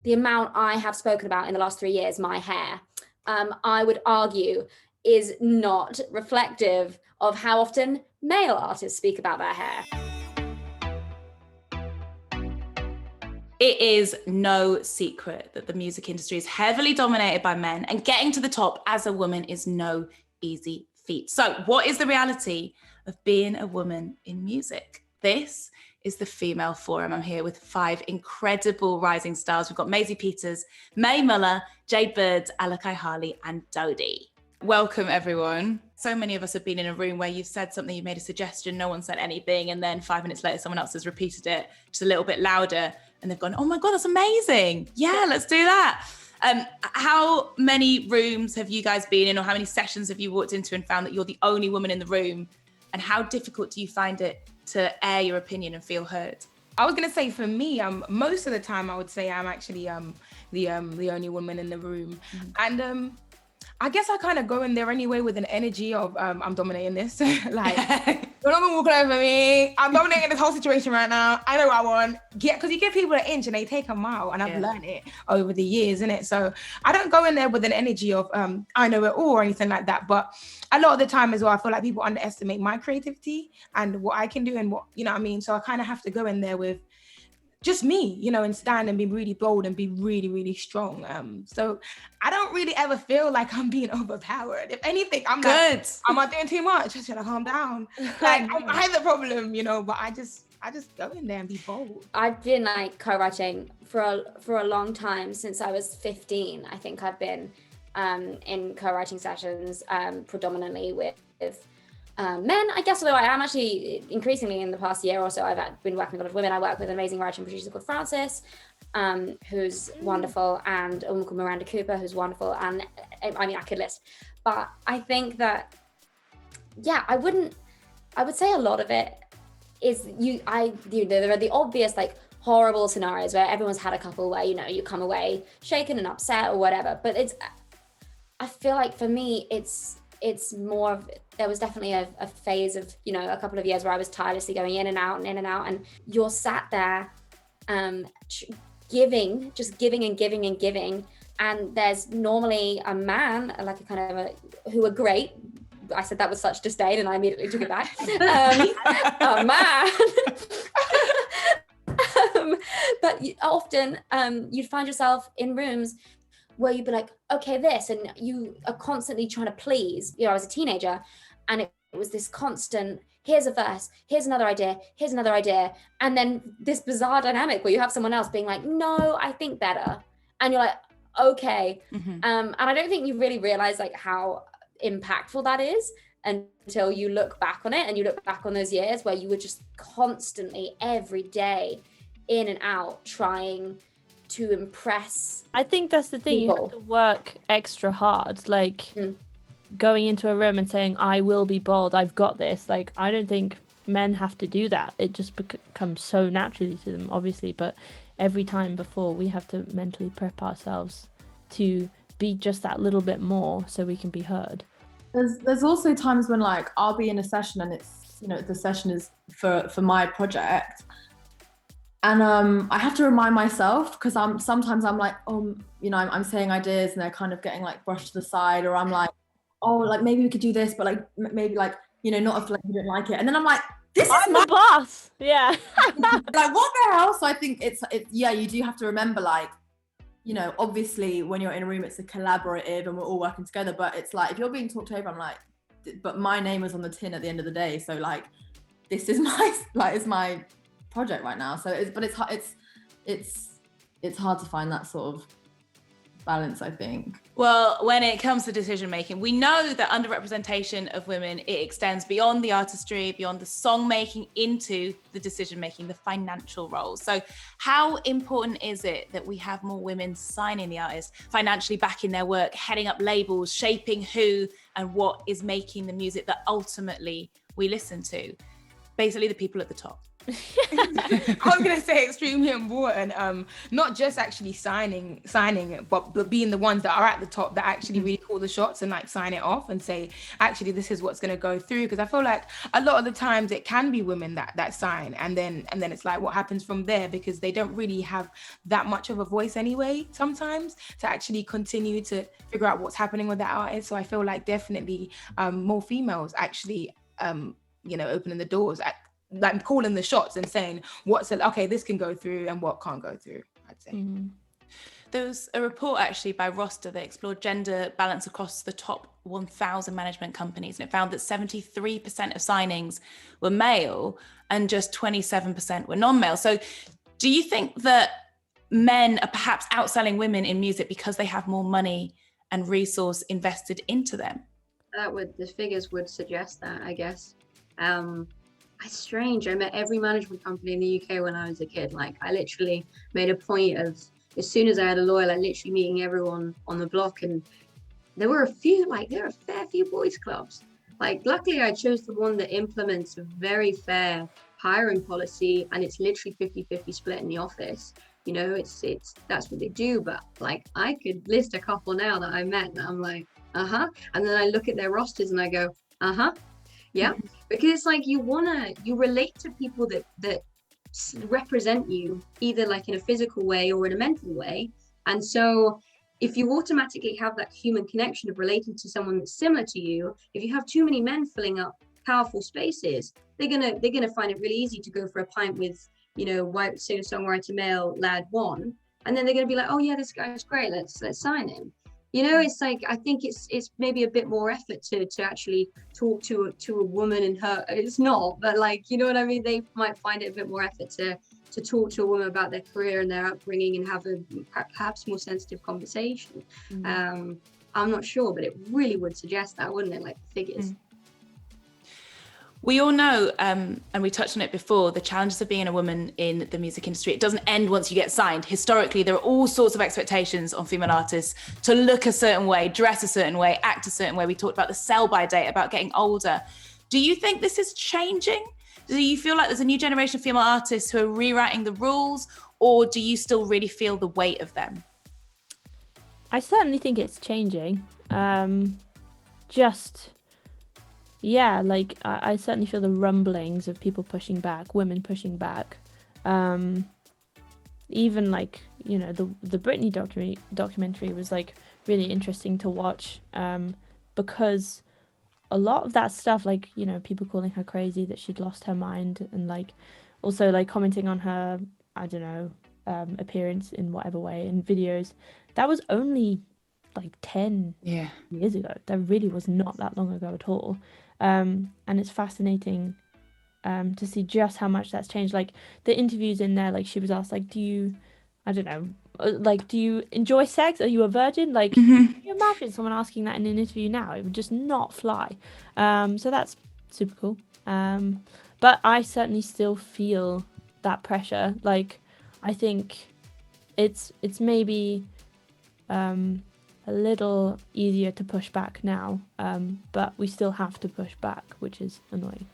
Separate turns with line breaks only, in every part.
the amount I have spoken about in the last 3 years, my hair, I would argue is not reflective of how often male artists speak about their hair.
It is no secret that the music industry is heavily dominated by men, and getting to the top as a woman is no easy feat. So what is the reality of being a woman in music? This is the Female Forum. I'm here with 5 incredible rising stars. We've got Maisie Peters, May Muller, Jade Bird, Alakai Harley, and Dodie. Welcome, everyone. So many of us have been in a room where you've said something, you've made a suggestion, no one said anything, and then 5 minutes later, someone else has repeated it just a little bit louder, and they've gone, oh my God, that's amazing. Yeah, let's do that. How many rooms have you guys been in, or how many sessions have you walked into and found that you're the only woman in the room? And how difficult do you find it to air your opinion and feel heard?
I was gonna say, for me, most of the time I would say I'm actually the only woman in the room, and I guess I kind of go in there anyway with an energy of I'm dominating this. Like, you're not gonna walk over me. I'm dominating this whole situation right now. I know what I want. Because you give people an inch and they take a mile, and I've learned it over the years, innit? So I don't go in there with an energy of I know it all or anything like that. But a lot of the time as well, I feel like people underestimate my creativity and what I can do and what, you know what I mean? So I kind of have to go in there with just me, you know, and stand and be really bold and be really, really strong. So I don't really ever feel like I'm being overpowered. If anything, I'm
good.
Like, am I doing too much? Should I calm down? Like, I have the problem, you know, but I just go in there and be bold.
I've been like co-writing for a long time. Since I was 15, I think I've been in co-writing sessions predominantly with men, I guess, although I am actually increasingly in the past year or so, I've been working with a lot of women. I work with an amazing writer and producer called Frances, who's wonderful, and a woman called Miranda Cooper, who's wonderful. And I mean, I could list, but I think that, I would say a lot of it is there are the obvious, like, horrible scenarios where everyone's had a couple where, you know, you come away shaken and upset or whatever. But I feel like for me, it's more of, there was definitely a phase of, you know, a couple of years where I was tirelessly going in and out, and you're sat there giving and giving and giving, and there's normally a man, like a kind of who are great. I said that with such disdain and I immediately took it back. A man. But often you'd find yourself in rooms where you'd be like, okay, this, and you are constantly trying to please. You know, I was a teenager, and it was this constant, here's a verse, here's another idea, and then this bizarre dynamic where you have someone else being like, no, I think better, and you're like, okay. And I don't think you really realize like how impactful that is until you look back on it, and you look back on those years where you were just constantly, every day, in and out, trying to impress.
I think that's the thing.
People.
You have to work extra hard, like going into a room and saying, I will be bold, I've got this. Like, I don't think men have to do that. It just comes so naturally to them, obviously, but every time before, we have to mentally prep ourselves to be just that little bit more so we can be heard.
There's also times when, like, I'll be in a session and it's, you know, the session is for my project, and I have to remind myself, because sometimes I'm like, you know, I'm saying ideas and they're kind of getting like brushed to the side, or I'm like, like maybe we could do this, but like maybe, like, you know, not if like you don't like it, and then I'm like, this is
my boss. Yeah.
Like, what the hell? So I think it's you do have to remember, like, you know, obviously when you're in a room, it's a collaborative and we're all working together, but it's like, if you're being talked over, I'm like, but my name is on the tin at the end of the day, so like, this is my project right now. So it's hard to find that sort of balance, I think.
Well, when it comes to decision making, we know that underrepresentation of women, it extends beyond the artistry, beyond the song making, into the decision making, the financial roles. So how important is it that we have more women signing the artists, financially backing their work, heading up labels, shaping who and what is making the music that ultimately we listen to? Basically the people at the top.
I'm gonna say extremely important. Not just actually signing it, but being the ones that are at the top that actually really call the shots and like sign it off and say, actually, this is what's gonna go through. Because I feel like a lot of the times it can be women that sign, and then it's like what happens from there, because they don't really have that much of a voice anyway. Sometimes to actually continue to figure out what's happening with that artist. So I feel like definitely more females actually opening the doors, like calling the shots and saying okay, this can go through and what can't go through, I'd say.
There was a report actually by Roster that explored gender balance across the top 1,000 management companies, and it found that 73% of signings were male and just 27% were non-male. So do you think that men are perhaps outselling women in music because they have more money and resource invested into them?
The figures would suggest that, I guess. It's strange. I met every management company in the UK when I was a kid. Like, I literally made a point of, as soon as I had a lawyer, like literally meeting everyone on the block. And there were a fair few boys clubs. Like, luckily I chose the one that implements a very fair hiring policy, and it's literally 50-50 split in the office. It's that's what they do. But like, I could list a couple now that I met that I'm like, and then I look at their rosters and I go, yeah, because it's like you relate to people that represent you, either like in a physical way or in a mental way. And so if you automatically have that human connection of relating to someone that's similar to you, if you have too many men filling up powerful spaces, they're gonna find it really easy to go for a pint with, white singer-songwriter male lad one, and then they're gonna be like, oh yeah, this guy's great, let's sign him. It's like, I think it's maybe a bit more effort to actually talk to a woman and her. It's not, but like, you know what I mean? They might find it a bit more effort to talk to a woman about their career and their upbringing and have a perhaps more sensitive conversation. I'm not sure, but it really would suggest that, wouldn't it? Like the figures.
We all know, and we touched on it before, the challenges of being a woman in the music industry. It doesn't end once you get signed. Historically, there are all sorts of expectations on female artists to look a certain way, dress a certain way, act a certain way. We talked about the sell-by date, about getting older. Do you think this is changing? Do you feel like there's a new generation of female artists who are rewriting the rules, or do you still really feel the weight of them?
I certainly think it's changing. Yeah, like I certainly feel the rumblings of people pushing back, women pushing back. Even like, the Britney documentary was like really interesting to watch, because a lot of that stuff, like, people calling her crazy, that she'd lost her mind, and like also like commenting on her, I don't know, appearance in whatever way in videos, that was only like 10 years ago. That really was not that long ago at all. And it's fascinating to see just how much that's changed. Like the interviews in there, like she was asked, like, do you enjoy sex? Are you a virgin? Like, can you imagine someone asking that in an interview now? It would just not fly. So that's super cool. But I certainly still feel that pressure. Like, I think it's maybe a little easier to push back now, but we still have to push back, which is annoying.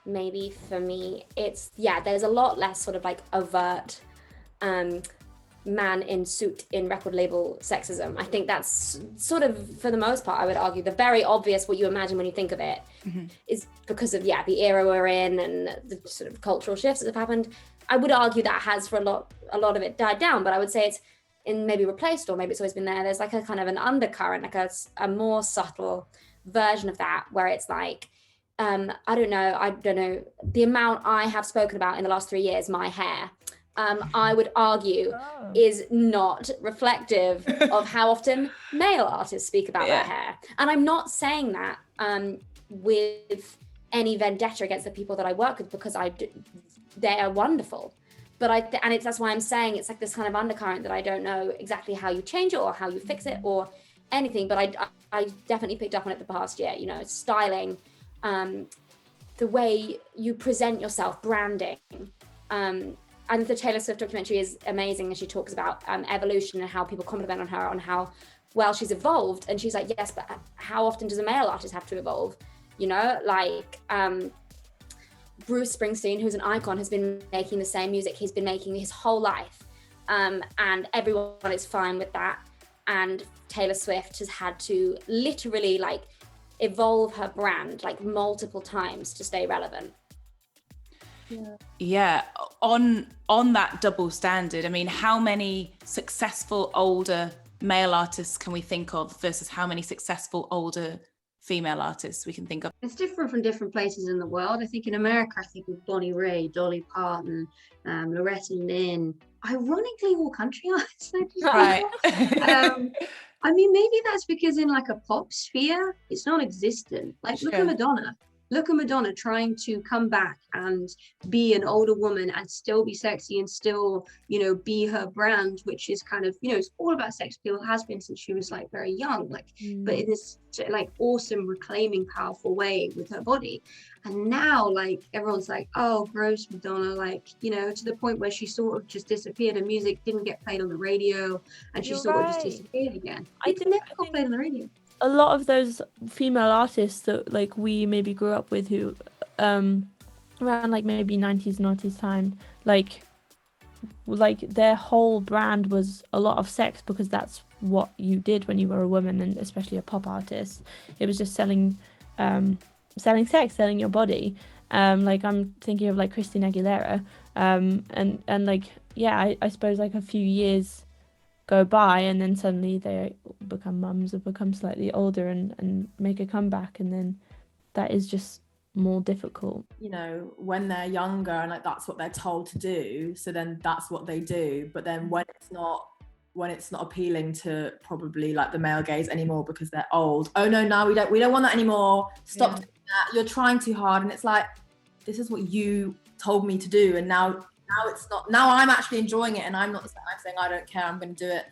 Maybe for me, there's a lot less sort of like overt man in suit in record label sexism. I think that's sort of, for the most part, I would argue, the very obvious what you imagine when you think of it is because of the era we're in and the sort of cultural shifts that have happened. I would argue that has for a lot of it died down, but I would say it's in maybe replaced, or maybe it's always been there. There's like a kind of an undercurrent, like a more subtle version of that, where it's like, I don't know the amount I have spoken about in the last 3 years, my hair, I would argue is not reflective of how often male artists speak about their hair. And I'm not saying that with any vendetta against the people that I work with, because they are wonderful. But that's why I'm saying it's like this kind of undercurrent that I don't know exactly how you change it or how you fix it or anything. But I definitely picked up on it the past year, styling, the way you present yourself, branding. And the Taylor Swift documentary is amazing. And she talks about evolution and how people compliment on her on how well she's evolved. And she's like, yes, but how often does a male artist have to evolve? Bruce Springsteen, who's an icon, has been making the same music he's been making his whole life. And everyone is fine with that. And Taylor Swift has had to literally like evolve her brand like multiple times to stay relevant.
Yeah, on that double standard, I mean, how many successful older male artists can we think of versus how many successful older female artists we can think of?
It's different from different places in the world. I think in America, I think of Bonnie Raitt, Dolly Parton, Loretta Lynn, ironically all country artists.
Right.
I mean, maybe that's because in like a pop sphere, it's non-existent. Like look at Madonna. Look at Madonna trying to come back and be an older woman and still be sexy and still, you know, be her brand, which is kind of, you know, it's all about sex appeal, has been since she was like very young, like, but in this like awesome, reclaiming, powerful way with her body. And now, like, everyone's like, oh, gross, Madonna, like, you know, to the point where she sort of just disappeared. Her music didn't get played on the radio and she sort of just disappeared again. It never got played on the radio.
A lot of those female artists that like we maybe grew up with who around like maybe 90s noughties time, like their whole brand was a lot of sex because that's what you did when you were a woman, and especially a pop artist. It was just selling sex, selling your body. Like I'm thinking of like Christina Aguilera, and like I suppose like a few years go by and then suddenly they become mums or become slightly older and make a comeback, and then that is just more difficult.
You know, when they're younger and like that's what they're told to do, so then that's what they do. But then when it's not appealing to probably like the male gaze anymore because they're old, oh no, we don't want that anymore, stop doing that, you're trying too hard. And it's like, this is what you told me to do, and now it's not. Now I'm actually enjoying it, and I'm saying I don't care, I'm going to do it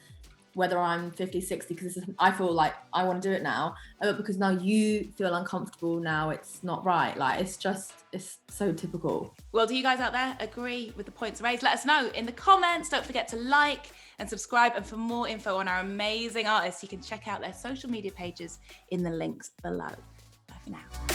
whether I'm 50, 60, because I feel like I want to do it now. But because now you feel uncomfortable, now it's not right. Like it's so typical.
Well, do you guys out there agree with the points raised? Let us know in the comments. Don't forget to like and subscribe, and for more info on our amazing artists, you can check out their social media pages in the links below. Bye for now.